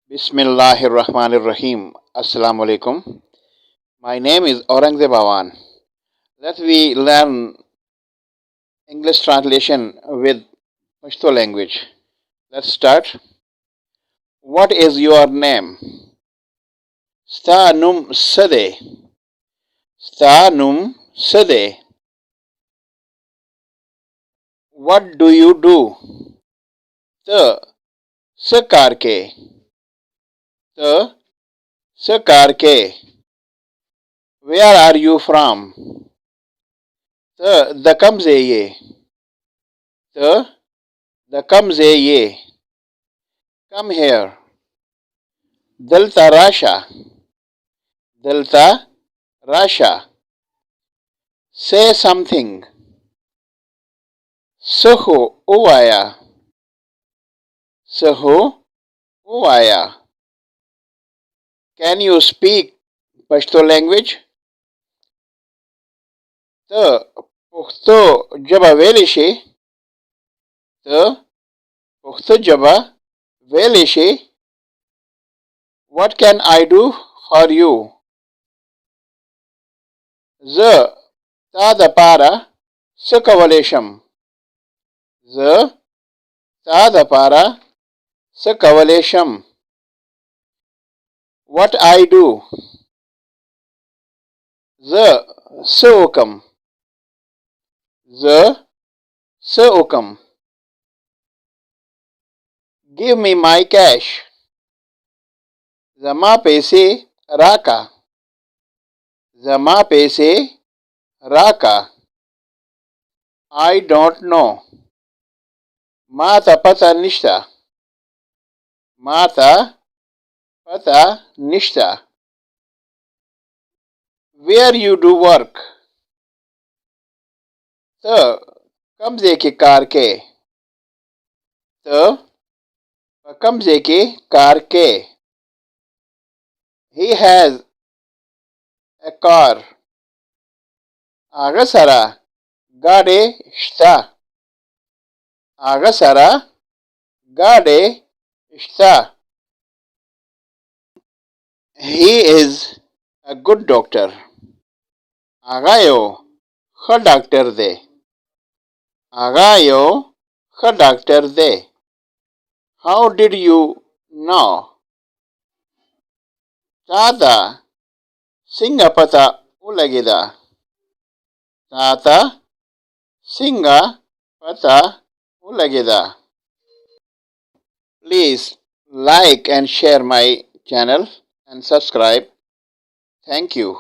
Bismillahirrahmanirrahim. Assalamu alaikum. My name is Aurangzeb Awan. Let we learn English translation with Pashto language. Let's start. What is your name? Stanum Sade. Stanum Sade. What do you do? The Sakarke. The Sakarke. Where are you from? The Kamzeye. The Kamzeye. Come here. Delta Rasha. Delta Rasha. Say something. Saho owaya. Saho owaya. Can you speak Pashto language? The Pukhto Jaba Velishi. The Pukhto Jaba Velishi. What can I do for you? The Tada Para Sukavalesham. The Tada Para Sukavalesham. What I do? The Sukam. The Sukam. Give me my cash. Zama Pese Raka. Zama Pese Raka. I don't know. Mata Pata Nishta. Mata Pata Nishta. Where you do work? The Kamze ke car के. The Kamze ke car के. He has a car. Agasara Gade Shta. Agasara Gade Shta. He is a good doctor. Agayo kha doctor de. Agayo kha doctor de. How did you know? Tata Singapata ulagida. Tata Singapata ulagida. Please like and share my channel and subscribe. Thank you.